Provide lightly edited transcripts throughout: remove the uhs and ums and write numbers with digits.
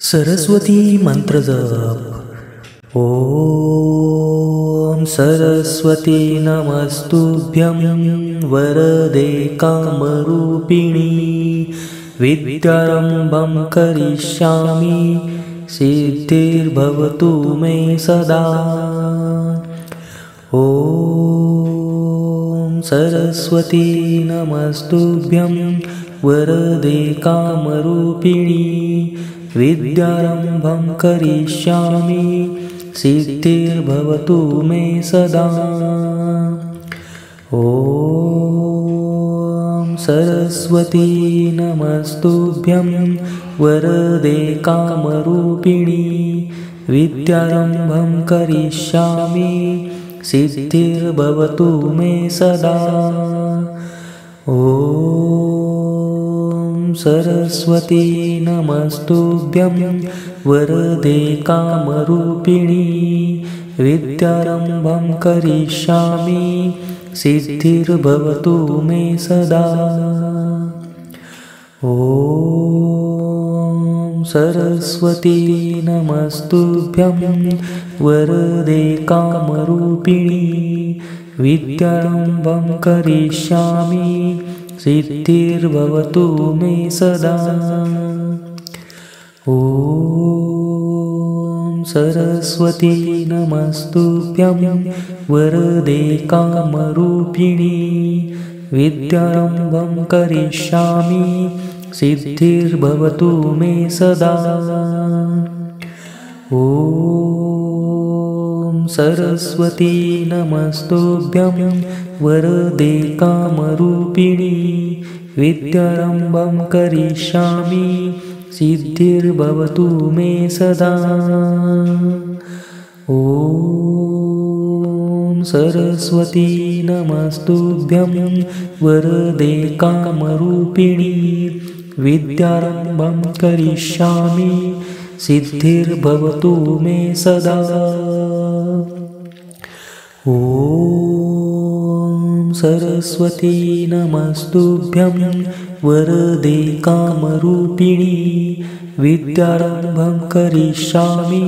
सरस्वती मंत्र जप। ओम सरस्वती नमस्तुभ्यं वरदे कामरूपिणी विद्यारंभं करिष्यामि सिद्धिर्भवतु मे सदा। ओम सरस्वती नमस्तुभ्यं वरदे कामरूपिणी विद्यारंभं करिष्यामि सिद्धिर्भवतु मे सदा। ओम सरस्वती नमस्तुभ्यं वरदे कामरूपिणी विद्यारंभं करिष्यामि सिद्धिर्भवतु मे सदा। ओम सरस्वती नमस्तुभ्यं वरदे कामरूपिणी विद्यारंभं करिष्यामि सिद्धिर्भवतु मे सदा। ओम सरस्वती नमस्तुभ्यं वरदे कामरूपिणी विद्यारंभं करिष्यामि सिद्धिर्भवतु मे सदा। ओम सरस्वती नमस्तुभ्यं वरदे कामरूपिणी विद्यारंभं करिष्यामि सिद्धिर्भवतु मे सदा। ओम सरस्वती नमस्तुभ्यं वरदे कामरूपिणी विद्यारंभं करिष्यामि सिद्धिर्भवतु मे सदा। ओम सरस्वती नमस्तुभ्यं वरदे कामरूपिणी विद्यारंभं करिष्यामि सिद्धिर्भवतु मे सदा। ओम सरस्वती नमस्तुभ्यं वरदे कामरूपिणी विद्यारंभं करिष्यामि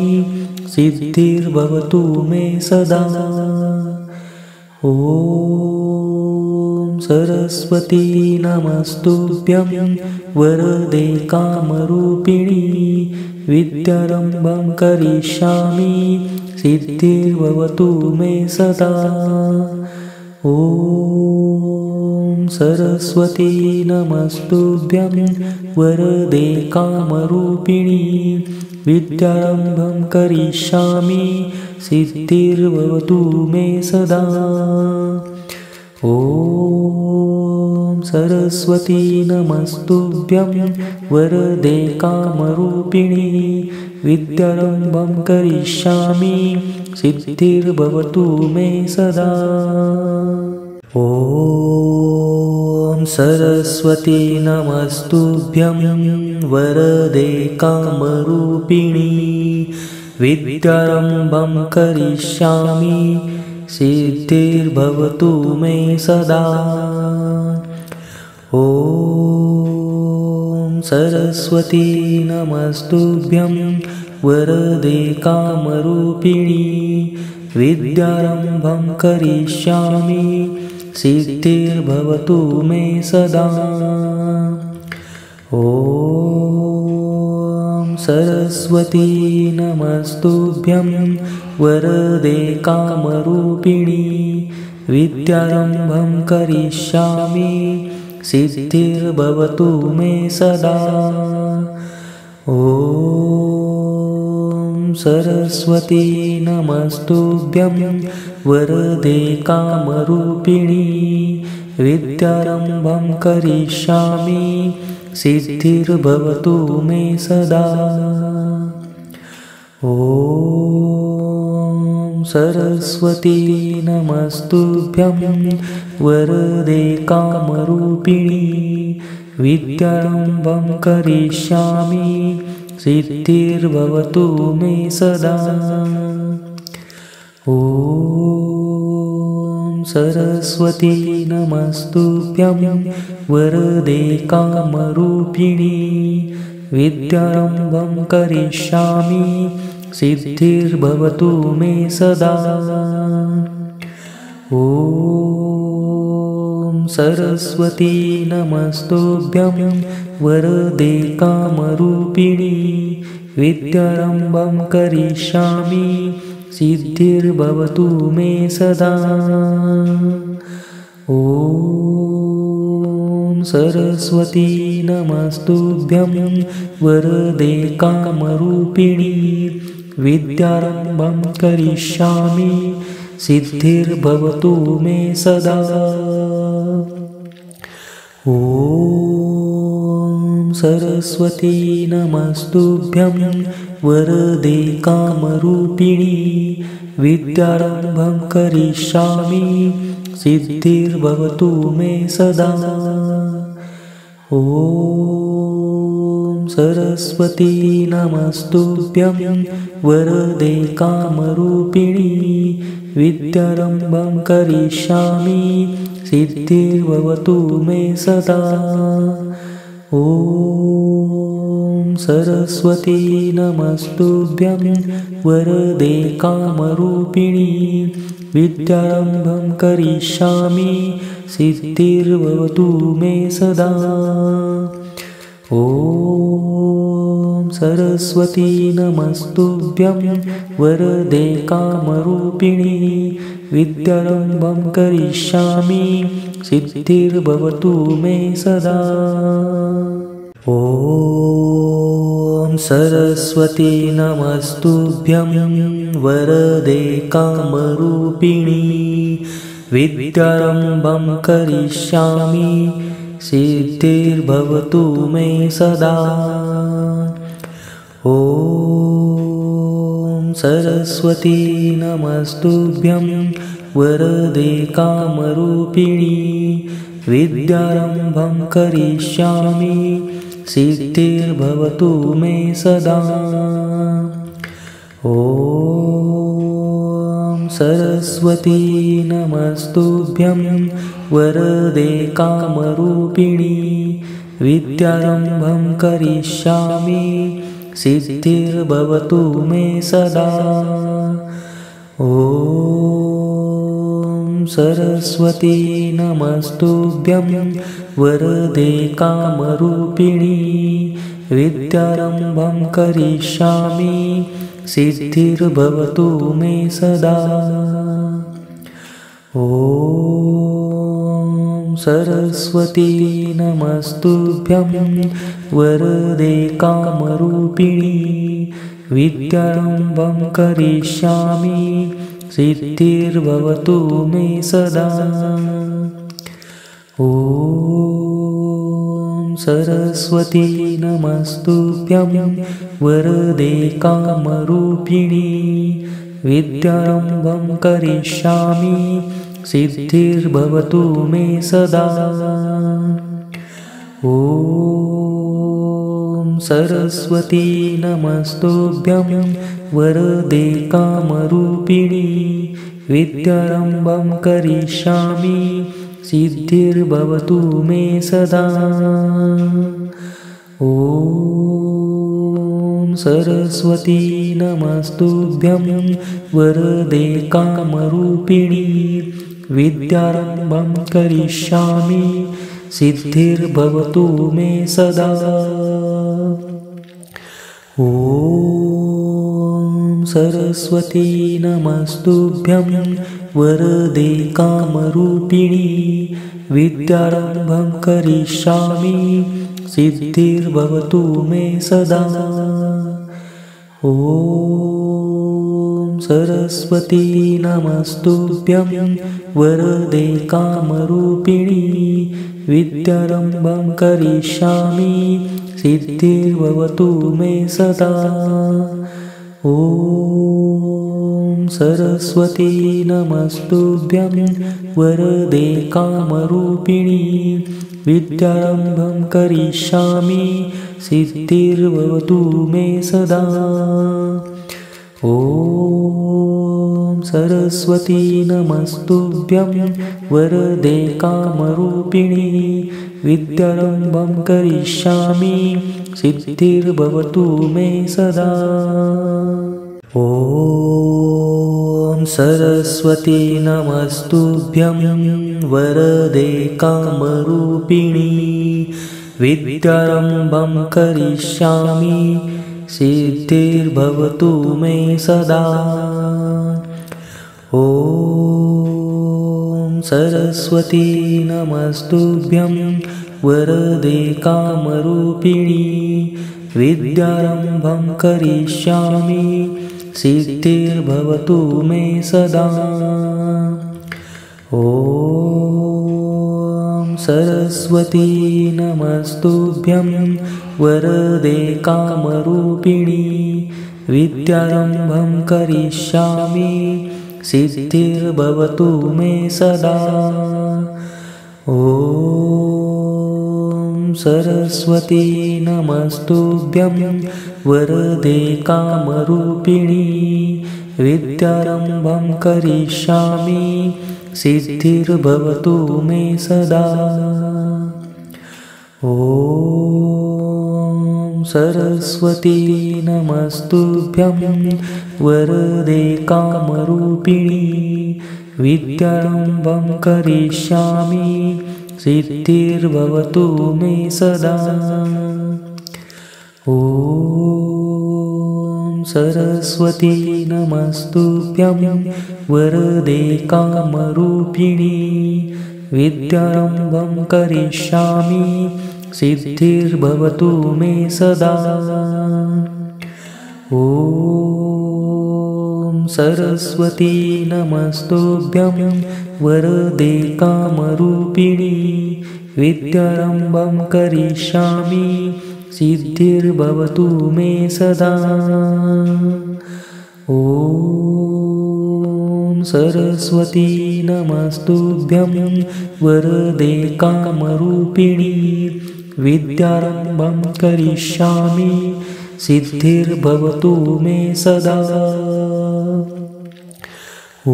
सिद्धिर्भवतु मे सदा। ओम सरस्वती नमस्तुभ्यं वरदे कामरूपिणी विद्यारंभं करिष्यामि सिद्धिर्भवतु मे सदा। ओम सरस्वती नमस्तुभ्यं वरदे कामरूपिणी विद्यारंभं करिष्यामि सिद्धिर्भवतु मे सदा। ओम सरस्वती नमस्तुभ्यं वरदे कामरूपिणी विद्यारंभं करिष्यामि सिद्धिर्भवतु मे सदा। ओम सरस्वती नमस्तुभ्यं वरदे कामरूपिणी विद्यारंभं करिष्यामि सिद्धिर्भवतु मे सदा। ओम सरस्वती नमस्तुभ्यं वरदे कामरूपिणी विद्यारंभं करिष्यामि सिद्धिर्भवतु मे सदा। ओम सरस्वती नमस्तुभ्यं वरदे कामरूपिणी विद्यारंभं करिष्यामि सिद्धिर्भवतु मे सदा। ओम सरस्वती नमस्तुभ्यं वरदे कामरूपिणी विद्यारंभं करिष्यामि सिद्धिर्भवतु मे सदा। ओम सरस्वती नमस्तुभ्यं वरदे कामरूपिणी विद्यारंभं करिष्यामि सिद्धिर्भवतु मे सदा। ओम सरस्वती नमस्तुभ्यं वरदे कामरूपिणी विद्यारम्भं करिष्यामि सिद्धिर्भवतु मे सदा। ॐ सरस्वती नमस्तुभ्यं वरदे कामरूपिणी विद्यारम्भं करिष्यामि सिद्धिर्भवतु मे सदा। ॐ सरस्वती नमस्तुभ्यं वरदे कामरूपिणी विद्यारम्भं करिष्यामि सिद्धिर्भवतु मे सदा। ॐ सरस्वती नमस्तुभ्यं वरदे कामरूपिणी विद्यारम्भं करिष्यामि सिद्धिर्भवतु मे सदा। ॐ सरस्वती नमस्तुभ्यं वरदे कामरूपिणी विद्यारम्भं करिष्यामि सिद्धिर्भवतु मे सदा। ॐ सरस्वती नमस्तुभ्यं वरदे कामरूपिणी विद्यारम्भं करिष्यामि सिद्धिर्भवतु मे सदा। ॐ सरस्वती नमस्तुभ्यं वरदे कामरूपिणी विद्यारम्भं करिष्यामि सिद्धिर्भवतु मे सदा। ॐ सरस्वती नमस्तुभ्यं वरदे कामरूपिणी विद्यारम्भं करिष्यामि सिद्धिर्भवतु मे सदा। ॐ सरस्वती नमस्तुभ्यं वरदे कामरूपिणी विद्यारम्भं करिष्यामि सिद्धिर्भवतु मे सदा। ॐ सरस्वती नमस्तुभ्यं वरदे कामरूपिणी विद्यारम्भं करिष्यामि सिद्धिर्भवतु मे सदा। ॐ सरस्वती नमस्तुभ्यं वरदे कामरूपिणी विद्यारम्भं करिष्यामि सिद्धिर्भवतु मे सदा। ॐ सरस्वती नमस्तुभ्यं वरदे कामरूपिणी विद्यारम्भं करिष्यामि सिद्धिर्भवतु मे सदा। ॐ सरस्वती नमस्तुभ्यं वरदे कामरूपिणी विद्यारम्भं करिष्यामि सिद्धिर्भवतु मे सदा। ॐ सरस्वती नमस्तुभ्यं वरदे कामरूपिणी विद्यारम्भं करिष्यामि सिद्धिर्भवतु मे सदा। ॐ सरस्वती नमस्तुभ्यं वरदे कामरूपिणी विद्यारम्भं करिष्यामि सिद्धिर्भवतु मे सदा। ॐ सरस्वती नमस्तुभ्यं वरदे कामरूपिणी विद्यारम्भं करिष्यामि सिद्धिर्भवतु मे सदा। ॐ सरस्वती नमस्तुभ्यं वरदे कामरूपिणी विद्यारम्भं करिष्यामि सिद्धिर्भवतु मे सदा। ॐ सरस्वती नमस्तुभ्यं वरदे कामरूपिणी विद्यारम्भं करिष्यामि सिद्धिर्भवतु मे सदा। ॐ सरस्वती नमस्तुभ्यं वरदे कामरूपिणी विद्यारम्भं करिष्यामि सिद्धिर्भवतु मे सदा। ॐ सरस्वती नमस्तुभ्यं वरदे कामरूपिणी विद्यारम्भं करिष्यामि सिद्धिर्भवतु मे सदा। ॐ सरस्वती नमस्तुभ्यं वरदे कामरूपिणी विद्यारम्भं करिष्यामि सिद्धिर्भवतु मे सदा। ॐ सरस्वती नमस्तुभ्यं वरदे कामरूपिणी विद्यारम्भं करिष्यामि सिद्धिर्भवतु मे सदा। ॐ सरस्वती नमस्तुभ्यं वरदे कामरूपिणी विद्यारम्भं करिष्यामि सिद्धिर्भवतु मे सदा। ॐ सरस्वती नमस्तुभ्यं वरदे कामरूपिणी विद्यारम्भं करिष्यामि सिद्धिर्भवतु मे सदा। ॐ सरस्वती नमस्तुभ्यं वरदे कामरूपिणी विद्यारम्भं करिष्यामि सिद्धिर्भवतु मे सदा। ॐ सरस्वती नमस्तुभ्यं वरदे कामरूपिणी विद्यारम्भं करिष्यामि सिद्धिर्भवतु मे सदा। ॐ सरस्वती नमस्तुभ्यं वरदे कामरूपिणी विद्यारम्भं करिष्यामि सिद्धिर्भवतु मे सदा। ॐ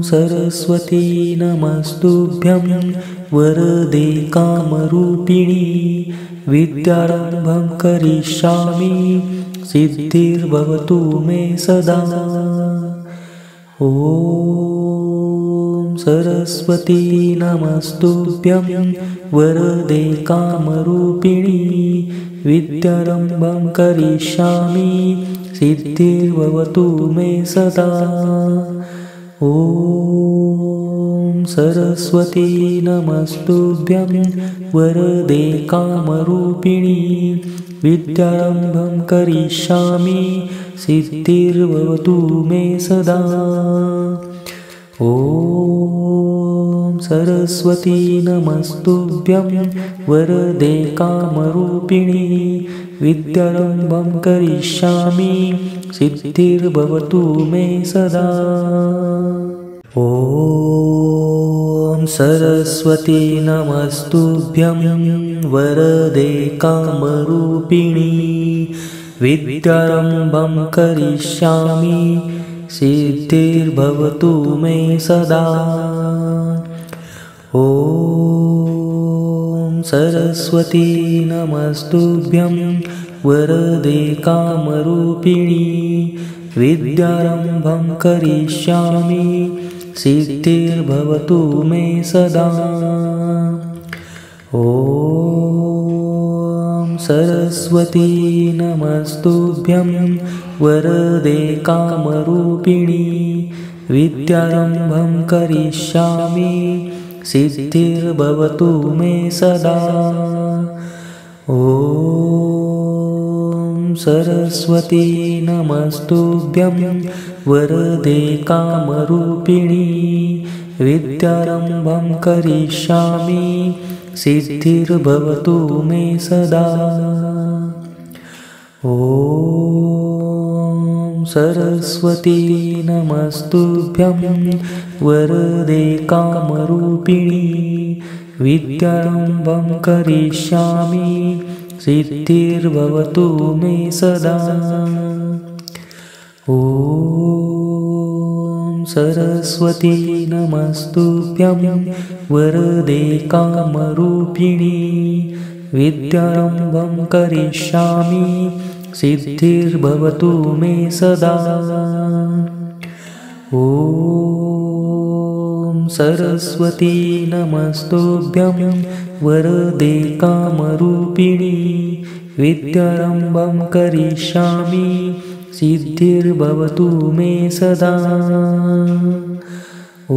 सरस्वती नमस्तुभ्यं वरदे कामरूपिणी विद्यारम्भं करिष्यामि सिद्धिर्भवतु मे सदा। ॐ सरस्वती नमस्तुभ्यं वरदे कामरूपिणी विद्यारम्भं करिष्यामि सिद्धिर्भवतु मे सदा। ॐ सरस्वती नमस्तुभ्यं वरदे कामरूपिणी विद्यारम्भं करिष्यामि सिद्धिर्भवतु मे सदा। ॐ सरस्वती नमस्तुभ्यं वरदे कामरूपिणी विद्यारम्भं करिष्यामि सिद्धिर्भवतु मे सदा। ॐ सरस्वती नमस्तुभ्यं वरदे कामरूपिणी विद्यारम्भं करिष्यामि सिद्धिर्भवतु मे सदा। ॐ सरस्वती नमस्तुभ्यं वरदे कामरूपिणी विद्यारम्भं करिष्यामि सिद्धिर्भवतु मे सदा। ॐ सरस्वती नमस्तुभ्यं वरदे कामरूपिणी विद्यारम्भं करिष्यामि सिद्धिर्भवतु मे सदा। ॐ सरस्वती नमस्तुभ्यं वरदे कामरूपिणी विद्यारम्भं करिष्यामि सिद्धिर्भवतु मे सदा। ॐ सरस्वती नमस्तुभ्यं वरदे कामरूपिणी विद्यारम्भं करिष्यामि सिद्धिर्भवतु मे सदा। ॐ ॐ सरस्वती नमस्तुभ्यं वरदे कामरूपिणी विद्यारम्भं करिष्यामि सिद्धिर्भवतु मे सदा। ॐ सरस्वती नमस्तुभ्यं वरदे कामरूपिणी विद्यारम्भं करिष्यामि सिद्धिर्भवतु मे सदा। ॐ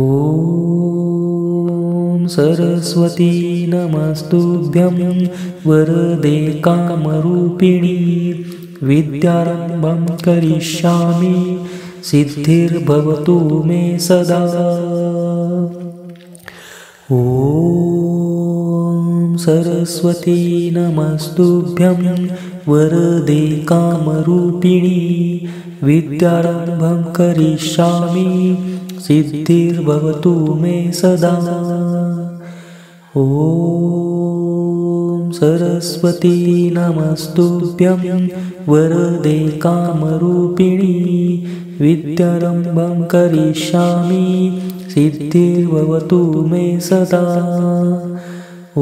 सरस्वती नमस्तुभ्यं वरदे कामरूपिणी विद्यारम्भं करिष्यामि सिद्धिर्भवतु मे सदा। ॐ सरस्वती नमस्तुभ्यं वरदे कामरूपिणी विद्यारम्भं करिष्यामि सिद्धिर्भवतु मे सदा। ॐ सरस्वती नमस्तुभ्यं वरदे कामरूपिणी विद्यारम्भं करिष्यामि सिद्धिर्भवतु मे सदा। ॐ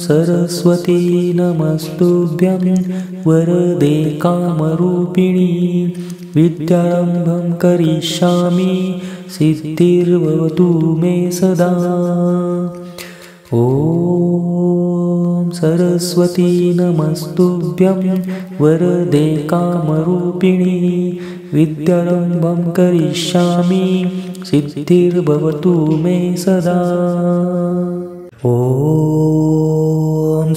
सरस्वती नमस्तुभ्यं वरदे कामरूपिणी विद्यारम्भं करिष्यामि सिद्धिर्भवतु मे सदा। ॐ सरस्वती नमस्तुभ्यं वरदे कामरूपिणी विद्यारम्भं करिष्यामि सिद्धिर्भवतु मे सदा। ॐ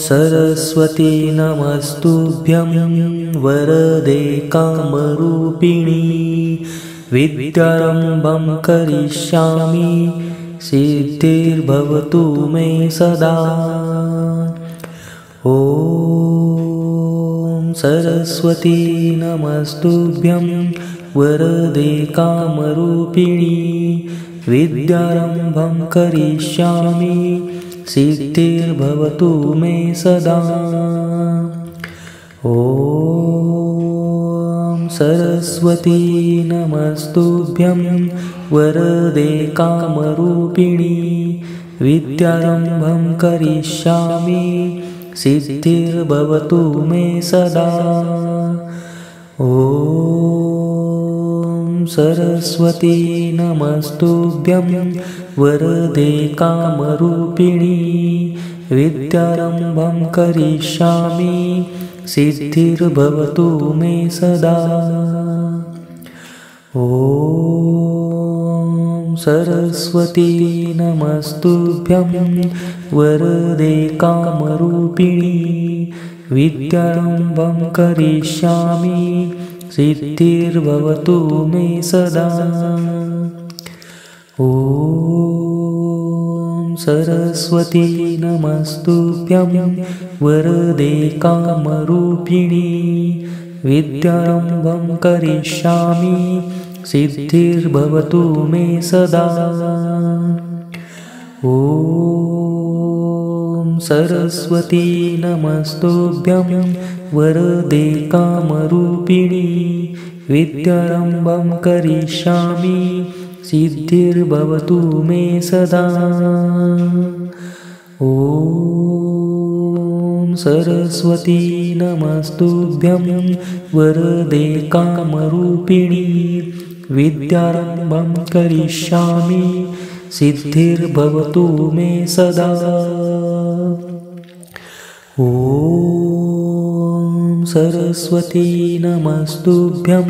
सरस्वती नमस्तुभ्यं वरदे कामरूपिणी विद्यारम्भं करिष्यामि सिद्धिर्भवतु मे सदा। ॐ सरस्वती नमस्तुभ्यं वरदे कामरूपिणी विद्यारम्भं करिष्यामि सिद्धिर्भवतु मे सदा। ॐ सरस्वती नमस्तुभ्यं वरदे कामरूपिणी विद्यारम्भं करिष्यामि सिद्धिर्भवतु मे सदा। ॐ सरस्वती नमस्तुभ्यं वरदे कामरूपिणी विद्यारम्भं करिष्यामि सिद्धिर्भवतु मे सदा। ॐ सरस्वती नमस्तुभ्यं वरदे कामरूपिणी विद्यारम्भं करिष्यामि सिद्धिर्भवतु मे सदा। ॐ सरस्वती नमस्तुभ्यं वरदे कामरूपिणी विद्यारम्भं करिष्यामि सिद्धिर्भवतु मे सदा। ॐ सरस्वती नमस्तुभ्यं वरदे कामरूपिणी विद्यारम्भं करिष्यामि सिद्धिर्भवतु मे सदा। ॐ सरस्वती नमस्तुभ्यं वरदे कामरूपिणी विद्यारम्भं करिष्यामि सिद्धिर्भवतु मे सदा। ॐ सरस्वती नमस्तुभ्यं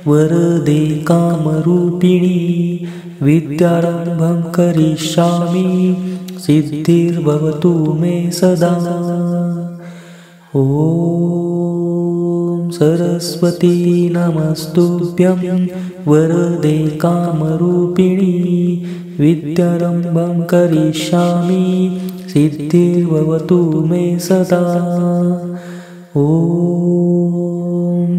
वरदे कामरूपिणी विद्यारम्भं करिष्यामि सिद्धिर्भवतु मे सदा। ॐ सरस्वती नमस्तुभ्यं वरदे कामरूपिणी विद्यारम्भं करिष्यामि सिद्धिर्भवतु मे सदा। ॐ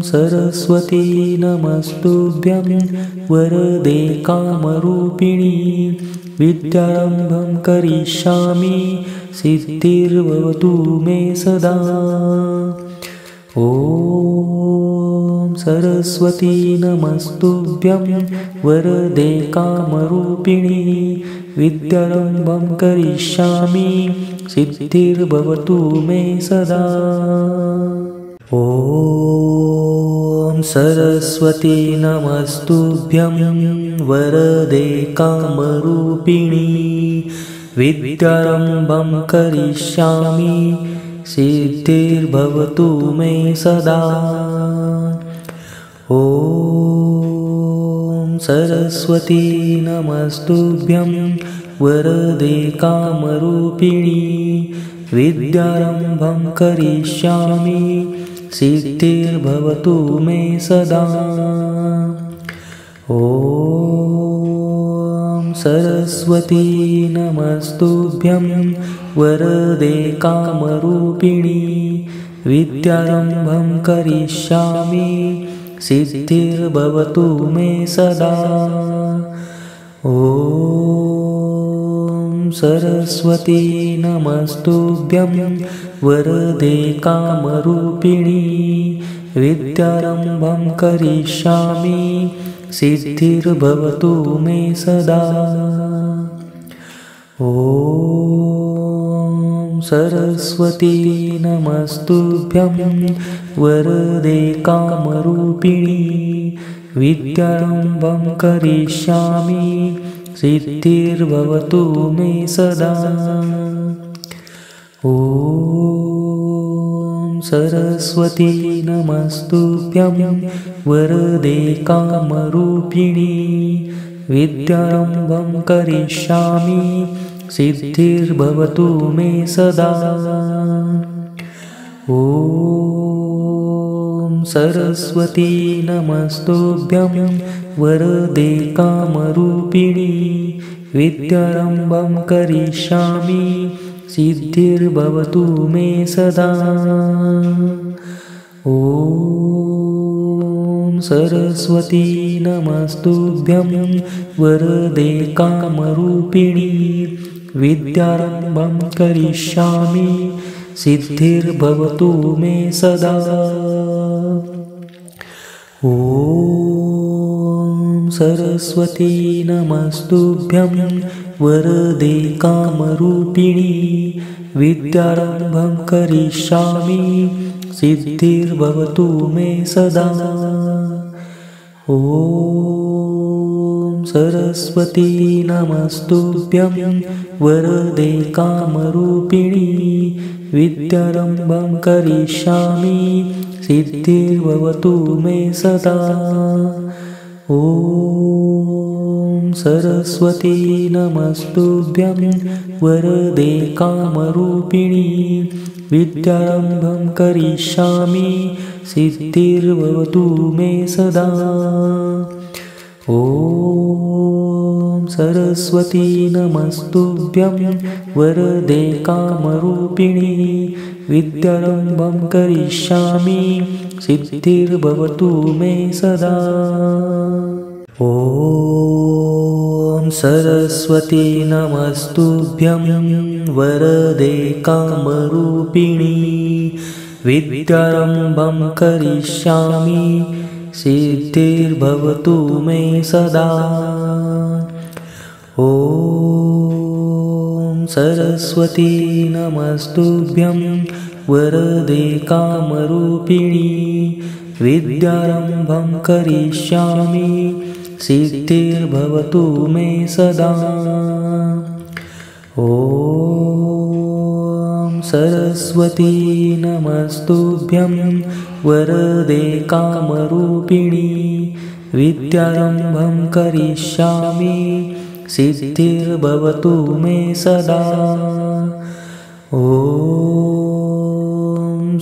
सरस्वती नमस्तुभ्यं वरदे कामरूपिणी विद्यारम्भं करिष्यामि सिद्धिर्भवतु मे सदा। ॐ सरस्वती नमस्तुभ्यं वरदे कामरूपिणी विद्यारम्भं करिष्यामि सिद्धिर्भवतु मे सदा। ॐ सरस्वती नमस्तुभ्यं वरदे कामरूपिणी विद्यारम्भं करिष्यामि सिद्धिर्भवतु मे सदा। ॐ सरस्वती नमस्तुभ्यं वरदे कामरूपिणी विद्यारम्भं करिष्यामि सिद्धिर्भवतु मे सदा। ॐ सरस्वती नमस्तुभ्यं वरदे कामरूपिणी विद्यारम्भं करिष्यामि सिद्धिर्भवतु मे सदा। ॐ सरस्वती नमस्तुभ्यं वरदे कामरूपिणी विद्यारम्भं करिष्यामि सिद्धिर्भवतु मे सदा। ॐ सरस्वती नमस्तुभ्यं वरदे कामरूपिणी विद्यारम्भं करिष्यामि सिद्धिर्भवतु मे सदा। ॐ सरस्वती नमस्तुभ्यं वरदे कामरूपिणी विद्यारम्भं करिष्यामि सिद्धिर्भवतु मे सदा। ॐ सरस्वती नमस्तुभ्यं वरदे कामरूपिणी विद्यारम्भं करिष्यामि सिद्धिर्भवतु मे सदा। ॐ सरस्वती नमस्तुभ्यं वरदे कामरूपिणी विद्यारम्भं करिष्यामि सिद्धिर्भवतु मे सदा। ॐ सरस्वती नमस्तुभ्यं वरदे कामरूपिणी विद्यारम्भं करिष्यामि सिद्धिर्भवतु मे सदा। ॐ सरस्वती नमस्तुभ्यं वरदे कामरूपिणी विद्यारम्भं करिष्यामि सिद्धिर्भवतु मे सदा। ॐ सरस्वती नमस्तुभ्यं वरदे कामरूपिणी विद्यारम्भं करिष्यामि सिद्धिर्भवतु मे सदा। ॐ सरस्वती नमस्तुभ्यं वरदे कामरूपिणी विद्यारम्भं करिष्यामि सिद्धिर्भवतु मे सदा। ॐ सरस्वती नमस्तुभ्यं वरदे कामरूपिणी विद्यारम्भं करिष्यामि सिद्धिर्भवतु मे सदा। ॐ सरस्वती नमस्तुभ्यं वरदे कामरूपिणी विद्यारम्भं करिष्यामि सिद्धिर्भवतु मे सदा। ॐ सरस्वती नमस्तुभ्यं वरदे कामरूपिणी विद्यारम्भं करिष्यामि सिद्धिर्भवतु मे सदा। ॐ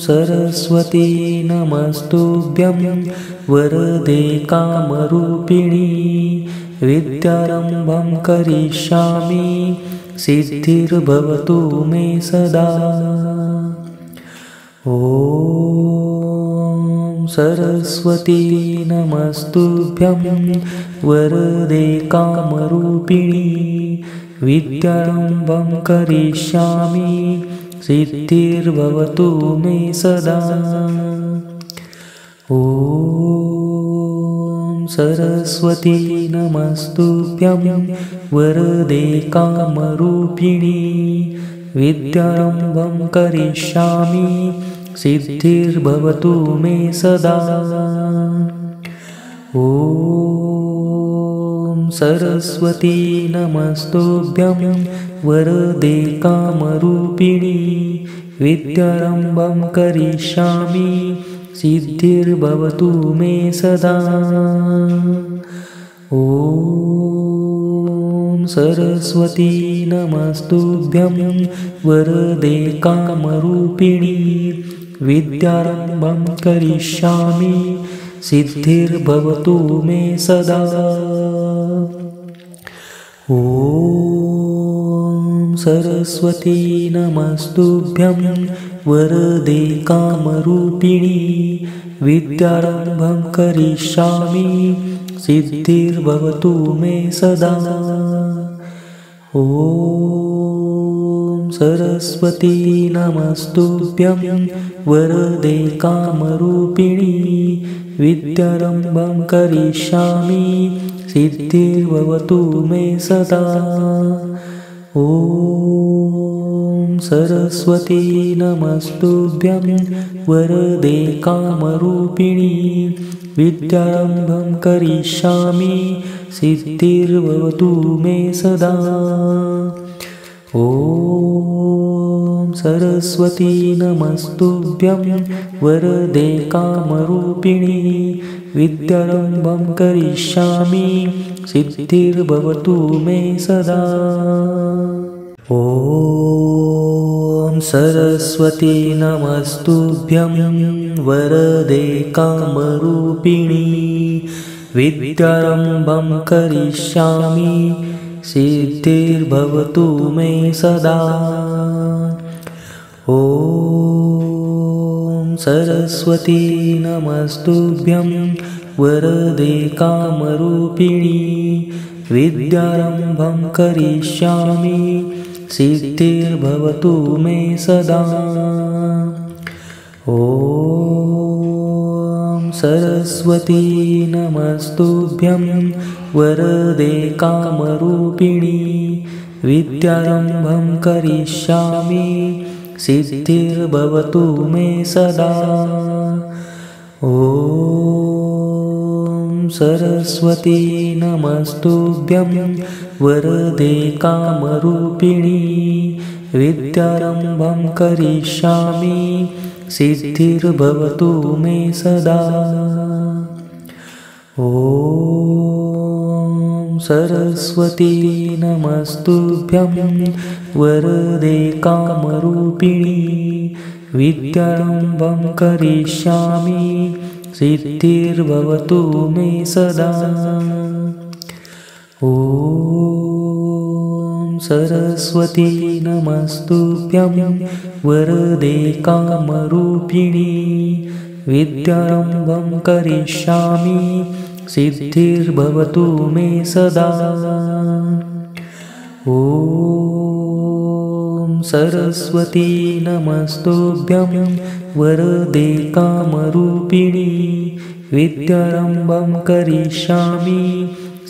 सरस्वती नमस्तुभ्यं वरदे कामरूपिणी विद्यारम्भं करिष्यामि सिद्धिर्भवतु मे सदा। ॐ सरस्वती नमस्तुभ्यं वरदे कामरूपिणी विद्यारम्भं करिष्यामि सिद्धिर्भवतु मे सदा। ॐ सरस्वती नमस्तुभ्यं वरदे कामरूपिणी विद्यारम्भं करिष्यामि सिद्धिर्भवतु मे सदा। ॐ सरस्वती नमस्तुभ्यं वरदे कामरूपिणी विद्यारम्भं करिष्यामि सिद्धिर्भवतु मे सदा। ॐ सरस्वती नमस्तुभ्यं वरदे कामरूपिणी विद्यारम्भं करिष्यामि सिद्धिर्भवतु मे सदा। ॐ सरस्वती नमस्तुभ्यं वरदे कामरूपिणी विद्यारम्भं करिष्यामि सिद्धिर्भवतु मे सदा। ॐ सरस्वती नमस्तुभ्यं वरदे कामरूपिणी विद्यारम्भं करिष्यामि सिद्धिर्भवतु मे सदा। ॐ सरस्वती नमस्तुभ्यं वरदे कामरूपिणी विद्यारम्भं करिष्यामि सिद्धिर्भवतु मे सदा। ॐ सरस्वती नमस्तुभ्यं वरदे कामरूपिणी विद्यारम्भं करिष्यामि सिद्धिर्भवतु मे सदा। ॐ सरस्वती नमस्तुभ्यं वरदे कामरूपिणी विद्यारम्भं करिष्यामि सिद्धिर्भवतु मे सदा। ॐ सरस्वती नमस्तुभ्यं वरदे कामरूपिणी विद्यारम्भं करिष्यामि सिद्धिर्भवतु मे सदा। ॐ सरस्वती नमस्तुभ्यं वरदे कामरूपिणी विद्यारम्भं करिष्यामि सिद्धिर्भवतु मे सदा। ॐ सरस्वती नमस्तुभ्यं वरदे कामरूपिणी विद्यारम्भं करिष्यामि सिद्धिर्भवतु मे सदा। ॐ सरस्वती नमस्तुभ्यं वरदे कामरूपिणी विद्यारम्भं करिष्यामि सिद्धिर्भवतु मे सदा। ॐ सरस्वती नमस्तुभ्यं वरदे कामरूपिणी विद्यारम्भं करिष्यामि सिद्धिर्भवतु मे सदा। ॐ सरस्वती नमस्तुभ्यं वरदे कामरूपिणी विद्यारम्भं करिष्यामि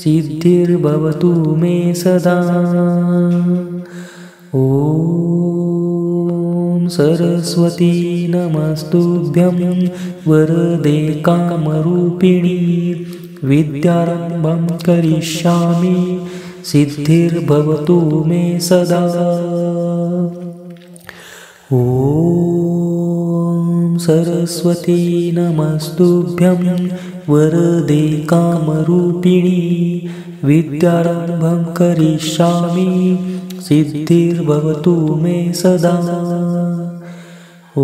सिद्धिर्भवतु मे सदा। ॐ सरस्वती नमस्तुभ्यं वरदे कामरूपिणी विद्यारम्भं करिष्यामि सिद्धिर्भवतु मे सदा। ॐ सरस्वती नमस्तुभ्यं वरदे कामरूपिणी विद्यारम्भं करिष्यामि सिद्धिर्भवतु मे सदा। ॐ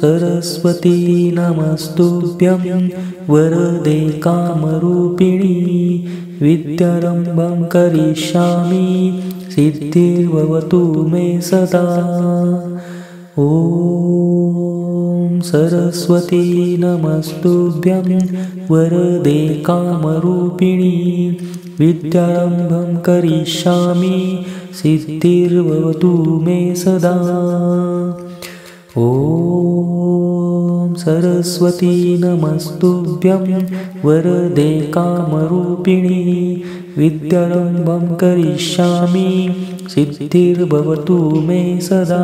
सरस्वती नमस्तुभ्यं वरदे कामरूपिणी विद्यारम्भं करिष्यामि सिद्धिर्भवतु मे सदा। ॐ सरस्वती नमस्तुभ्यं वरदे कामरूपिणी विद्यारम्भं करिष्यामि सिद्धिर्भवतु मे सदा। ॐ सरस्वती नमस्तुभ्यं वरदे कामरूपिणी विद्यारम्भं करिष्यामि सिद्धिर्भवतु मे सदा।